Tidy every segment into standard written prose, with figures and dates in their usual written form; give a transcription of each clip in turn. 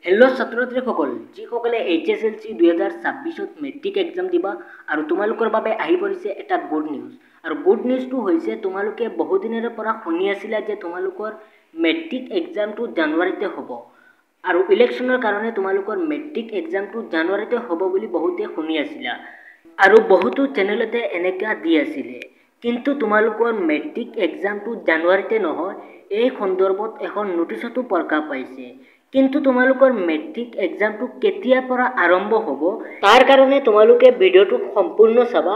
Hello' ছাত্ৰ-ছাত্ৰীসকল, যিসকলে HSLC 2026ত matric exam দিবা আৰু তোমালোকৰ বাবে আহি পৰিছে এটা গুড নিউজ। আৰু গুড নিউজটো হৈছে তোমালোকে বহুদিনৰ পৰা শুনি আছিলা যে তোমালোকৰ মেট্ৰিক এক্সামটো জানুৱাৰীতে হ'ব আৰু ইলেকশ্যনৰ কাৰণে তোমালোকৰ মেট্ৰিক এক্সামটো জানুৱাৰীতে হ'ব বুলি বহুতে শুনি আছিলা আৰু বহুতো চেনেলতে এনেকা দি আছিলে। কিন্তু তোমালোকৰ মেট্ৰিক এক্সামটো জানুৱাৰীতে নহয়, এই সন্দৰ্ভত এখন নোটিছতো প্ৰকাশ পাইছে। কিন্তু তোমালোকৰ মেট্ৰিক এক্সামটো কেতিয়াৰ পৰা আৰম্ভ হ'ব তাৰ কাৰণে তোমালোকে ভিডিঅ'টো সম্পূৰ্ণ চাবা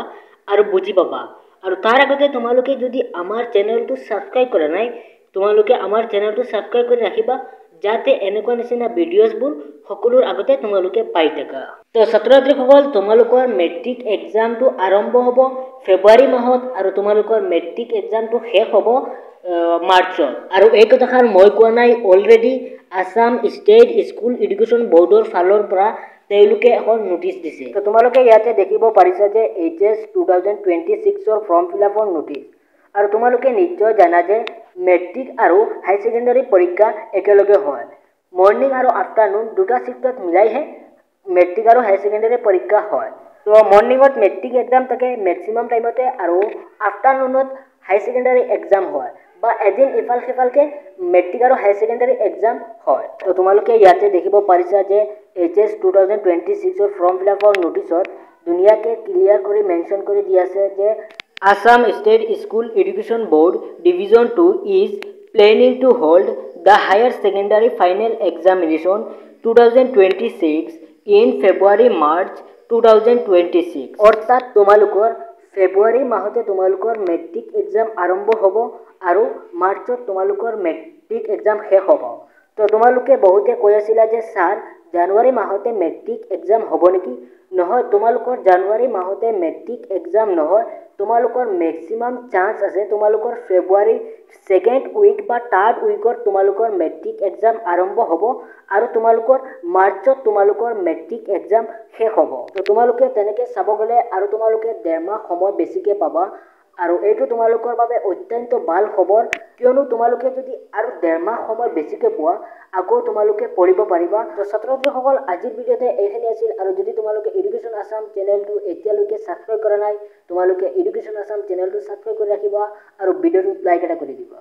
আৰু বুজি পাবা। আৰু তাৰ আগতে তোমালোকে যদি আমাৰ চেনেলটো ছাবস্ক্ৰাইব কৰা নাই, তোমালোকে আমাৰ চেনেলটো ছাবস্ক্ৰাইব কৰি ৰাখিবা যাতে এনেকুৱা নিচিনা ভিডিঅ'ছবোৰ সকলোৰ আগতে তোমালোকে পাই থাকা। তো ছাত্ৰ-ছাত্ৰীসকল, তোমালোকৰ মেট্ৰিক এক্সামটো আৰম্ভ হ'ব ফেব্ৰুৱাৰী মাহত আৰু তোমালোকৰ মেট্ৰিক এক্সামটো শেষ হ'ব মাৰ্চত। আৰু এই কথাষাৰ মই কোৱা নাই, already Assam state school education বৰ্ডৰ ফালৰ পৰা তেওঁলোকে এখন নোটিছ দিছে। তো তোমালোকে ইয়াতে দেখিব পাৰিছা যে HS 2026ৰ ফৰ্ম ফিলাপৰ নোটিছ। আৰু তোমালোকে নিশ্চয় জানা যে মেট্ৰিক আৰু হাই ছেকেণ্ডাৰী পৰীক্ষা একেলগে হয়। মৰ্ণিং আৰু আফটাৰনুন দুটা শিফ্টত মিলাইহে মেট্ৰিক আৰু হাই ছেকেণ্ডাৰী পৰীক্ষা হয়। তো মৰ্ণিঙত মেট্ৰিক এক্সাম থাকে মেক্সিমাম টাইমতে আৰু আফটাৰনুনত হাই ছেকেণ্ডাৰী এক্সাম হয় বা এদিন ইফাল সিফালকে মেট্ৰিক আৰু হাই ছেকেণ্ডাৰী এক্সাম হয়। তো তোমালোকে ইয়াতে দেখিব পাৰিছা যে HS 2026ৰ ফৰ্ম ফিলাপৰ নোটিছত ধুনীয়াকৈ ক্লিয়াৰ কৰি মেনশ্যন কৰি দি আছে যে Assam state school education board division 2 is planning to hold the higher secondary final examination 2026 in February March 2026। অৰ্থাৎ তোমালোকৰ ফেব্ৰুৱাৰী মাহতে তোমালোকৰ মেট্ৰিক এক্সাম আৰম্ভ হ'ব আৰু মাৰ্চত তোমালোকৰ মেট্ৰিক এক্সাম শেষ হ'ব। তো তোমালোকে বহুতে কৈ আছিলা যে ছাৰ জানুৱাৰী মাহতে মেট্ৰিক এক্সাম হ'ব নেকি? নহয়, তোমালোকৰ জানুৱাৰী মাহতে মেট্ৰিক এক্সাম নহয়, তোমালোকৰ মেক্সিমাম চান্স আছে তোমালোকৰ ফেব্ৰুৱাৰী ছেকেণ্ড উইক বা থাৰ্ড উইকত তোমালোকৰ মেট্ৰিক এক্সাম আৰম্ভ হ'ব আৰু তোমালোকৰ মাৰ্চত তোমালোকৰ মেট্ৰিক এক্সাম শেষ হ'ব। তো তোমালোকে তেনেকৈ চাব গ'লে আৰু তোমালোকে 1.5 মাহ সময় বেছিকৈ পাবা আৰু এইটো তোমালোকৰ বাবে অত্যন্ত ভাল খবৰ, কিয়নো তোমালোকে যদি আৰু 1.5 মাহ সময় বেছিকৈ পোৱা আকৌ তোমালোকে পঢ়িব পাৰিবা। তো ছাত্ৰ-ছাত্ৰীসকল, আজিৰ ভিডিঅ'তে এইখিনি আছিল। আৰু যদি তোমালোকে এডুকেশ্যন আসাম চেনেলটো এতিয়ালৈকে ছাবস্ক্ৰাইব কৰা নাই, তোমালোকে এডুকেশ্যন আসাম চেনেলটো ছাবস্ক্ৰাইব কৰি ৰাখিবা আৰু ভিডিঅ'টো লাইক এটা কৰি দিবা।